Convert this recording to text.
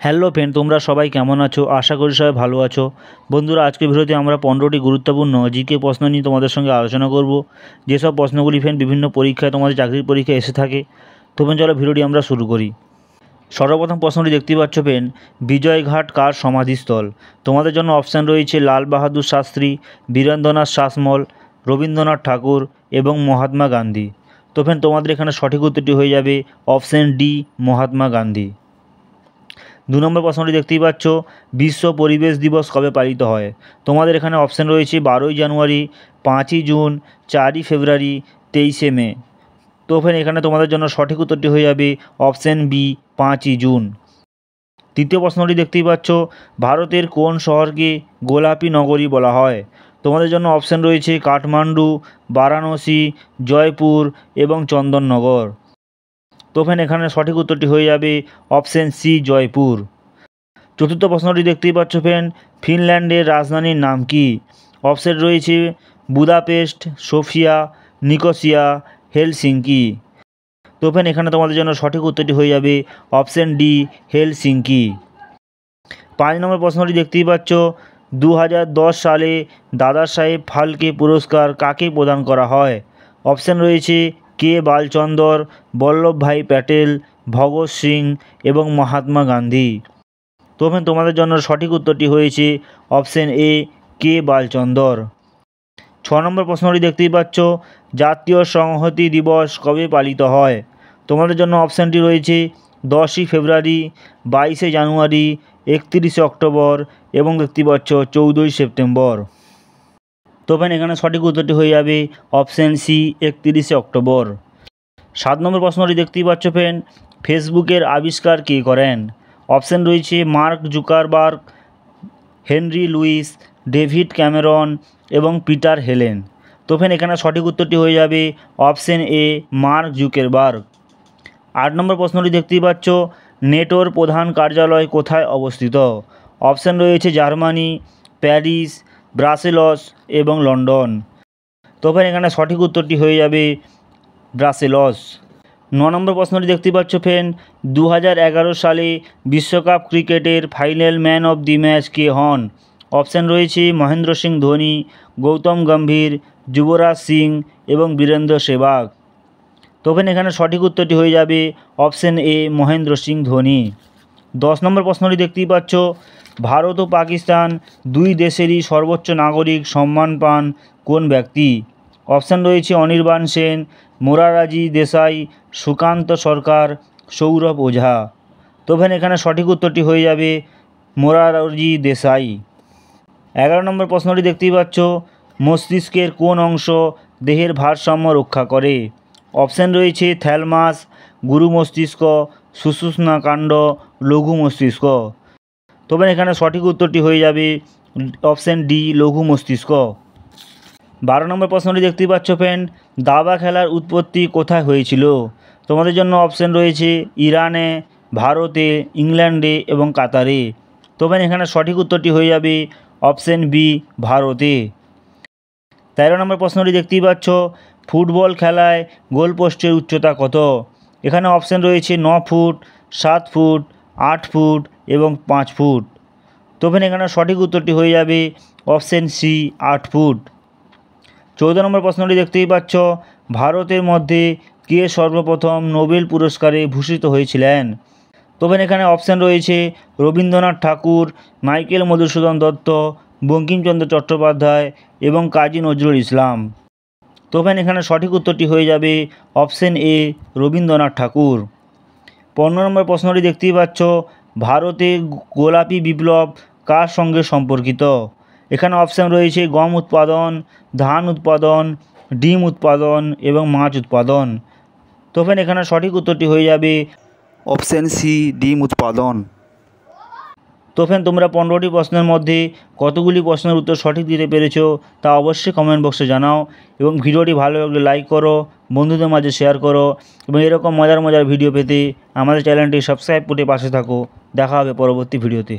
Hello friend, তোমরা সবাই কেমন আছো? আশা করি সবাই ভালো আছো। বন্ধুরা, আজকের ভিডিওতে আমরা 15টি গুরুত্বপূর্ণ জিকে প্রশ্ন নিয়ে তোমাদের সঙ্গে আলোচনা করব। যেসব প্রশ্নগুলি ফ্রেন্ড বিভিন্ন পরীক্ষায়, তোমাদের চাকরির পরীক্ষায় এসে থাকে। তো ফ্রেন্ড, চলো ভিডিওটি আমরা শুরু করি। সর্বপ্রথম প্রশ্নটি দেখতে পাচ্ছ ফ্রেন্ড, বিজয়ঘাট কার সমাধিস্থল? তোমাদের জন্য অপশান রয়েছে লাল বাহাদুর শাস্ত্রী, বীরেন্দ্রনাথ শাসমল, রবীন্দ্রনাথ ঠাকুর এবং মহাত্মা গান্ধী। তো ফ্রেন্ড, তোমাদের এখানে সঠিক উত্তরটি হয়ে যাবে অপশান ডি, মহাত্মা গান্ধী। 2 নম্বর প্রশ্নটি দেখতেই পাচ্ছ, বিশ্ব পরিবেশ দিবস কবে পালিত হয়? তোমাদের এখানে অপশান রয়েছে 12ই জানুয়ারি, 5ই জুন, 4ই ফেব্রুয়ারি, 23শে মে। তো ফ্রেন্ড, এখানে তোমাদের জন্য সঠিক উত্তরটি হয়ে যাবে অপশান বি, 5ই জুন। তৃতীয় প্রশ্নটি দেখতেই পাচ্ছ, ভারতের কোন শহরকে গোলাপী নগরী বলা হয়? তোমাদের জন্য অপশান রয়েছে কাঠমান্ডু, বারাণসী, জয়পুর এবং চন্দননগর। তো ফ্রেন্ড, এখানে সঠিক উত্তরটি হয়ে যাবে অপশান সি, জয়পুর। চতুর্থ প্রশ্নটি দেখতেই পাচ্ছ ফ্রেন্ড, ফিনল্যান্ডের রাজধানীর নাম কি? অপশান রয়েছে বুদাপেস্ট, সোফিয়া, নিকোসিয়া, হেলসিঙ্কি। তো ফ্রেন্ড, এখানে তোমাদের জন্য সঠিক উত্তরটি হয়ে যাবে অপশান ডি, হেলসিঙ্কি। 5 নম্বর প্রশ্নটি দেখতেই পাচ্ছ, 2010 সালে দাদা সাহেব ফালকে পুরস্কার কাকে প্রদান করা হয়? অপশান রয়েছে কে বালচন্দর, বল্লভভাই প্যাটেল, ভগৎ সিং এবং মহাত্মা গান্ধী। তো ফ্রেন্ড, তোমাদের জন্য সঠিক উত্তরটি হয়েছে অপশান এ, কে বালচন্দর। 6 নম্বর প্রশ্নটি দেখতেই পাচ্ছ, জাতীয় সংহতি দিবস কবে পালিত হয়? তোমাদের জন্য অপশানটি রয়েছে 10ই ফেব্রুয়ারি, 22শে জানুয়ারি, 31শে অক্টোবর এবং দেখতে পাচ্ছ 14ই সেপ্টেম্বর। তো ফ্রেন্ড, এখানে সঠিক উত্তরটি হয়ে যাবে অপশান সি, 31শে অক্টোবর। 7 নম্বর প্রশ্নটি দেখতেই পাচ্ছ ফ্রেন্ড, ফেসবুকের আবিষ্কার কে করেন? অপশান রয়েছে mark Zuckerberg, Henry Luis, David Cameron এবং পিটার হেলেন। তো ফ্রেন্ড, এখানে সঠিক উত্তরটি হয়ে যাবে অপশান এ, মার্ক জুকারবার্গ। 8 নম্বর প্রশ্নটি দেখতেই পাচ্ছ, নেটোর প্রধান কার্যালয় কোথায় অবস্থিত? অপশান রয়েছে জার্মানি, প্যারিস, ব্রাসেলস এবং লন্ডন। তো ফ্রেন্ড, এখানে সঠিক উত্তরটি হয়ে যাবে ব্রাসেলস। 9 নম্বর প্রশ্নটি দেখতে পাচ্ছ ফ্রেন্ড, 2011 সালে বিশ্বকাপ ক্রিকেটের final man of the match কে হন? অপশান রয়েছে মহেন্দ্র সিং ধোনি, গৌতম গম্ভীর, যুবরাজ সিং এবং বীরেন্দ্র সেহবাগ। তো ফ্রেন্ড, এখানে সঠিক উত্তরটি হয়ে যাবে অপশান এ, মহেন্দ্র সিং ধোনি। 10 নম্বর প্রশ্নটি দেখতেই পাচ্ছ, ভারত ও পাকিস্তান দুই দেশেরই সর্বোচ্চ নাগরিক সম্মান পান কোন ব্যক্তি? অপশান রয়েছে অনির্বাণ সেন, মোরারজি দেশাই, সুকান্ত সরকার, সৌরভ ওঝা। তো ফ্রেন্ড, এখানে সঠিক উত্তরটি হয়ে যাবে মোরারজি দেশাই। 11 নম্বর প্রশ্নটি দেখতেই পাচ্ছ, মস্তিষ্কের কোন অংশ দেহের ভারসাম্য রক্ষা করে? অপশান রয়েছে থ্যালামাস, গুরু মস্তিষ্ক, সুষুম্না কাণ্ড, লঘু মস্তিষ্ক। তবে এখানে সঠিক উত্তরটি হয়ে যাবে অপশান ডি, লঘু মস্তিষ্ক। 12 নম্বর প্রশ্নটি দেখতেই পাচ্ছ ফ্রেন্ড, দাবা খেলার উৎপত্তি কোথায় হয়েছিল? তোমাদের জন্য অপশান রয়েছে ইরানে, ভারতে, ইংল্যান্ডে এবং কাতারে। তবে এখানে সঠিক উত্তরটি হয়ে যাবে অপশান বি, ভারতে। 13 নম্বর প্রশ্নটি দেখতেই পাচ্ছ, ফুটবল খেলায় গোলপোস্টের উচ্চতা কত? এখানে অপশান রয়েছে 9 ফুট, 7 ফুট, 8 ফুট এবং 5 ফুট। তবে এখানে সঠিক উত্তরটি হয়ে যাবে অপশান সি, 8 ফুট। 14 নম্বর প্রশ্নটি দেখতেই পাচ্ছ, ভারতের মধ্যে কে সর্বপ্রথম নোবেল পুরস্কারে ভূষিত হয়েছিলেন? তবে এখানে অপশান রয়েছে রবীন্দ্রনাথ ঠাকুর, মাইকেল মধুসূদন দত্ত, বঙ্কিমচন্দ্র চট্টোপাধ্যায় এবং কাজী নজরুল ইসলাম। তবে এখানে সঠিক উত্তরটি হয়ে যাবে অপশান এ, রবীন্দ্রনাথ ঠাকুর। 15 নম্বর প্রশ্নটি দেখতেই পাচ্ছ, ভারতে গোলাপি বিপ্লব কার সঙ্গে সম্পর্কিত? এখানে অপশান রয়েছে গম উৎপাদন, ধান উৎপাদন, ডিম উৎপাদন এবং মাছ উৎপাদন। তো ফ্রেন্ড, এখানে সঠিক উত্তরটি হয়ে যাবে অপশান সি, ডিম উৎপাদন। তো ফ্রেন্ড, তোমরা 15টি প্রশ্নের মধ্যে কতগুলি প্রশ্নের উত্তর সঠিক দিতে পেরেছো তা অবশ্যই কমেন্ট বক্সে জানাও এবং ভিডিওটি ভালো লাগলে লাইক করো, বন্ধুদের মাঝে শেয়ার করো এবং এরকম মজার মজার ভিডিও পেতে আমাদের চ্যানেলটি সাবস্ক্রাইব করে পাশে থাকো। দেখা হবে পরবর্তী ভিডিওতে।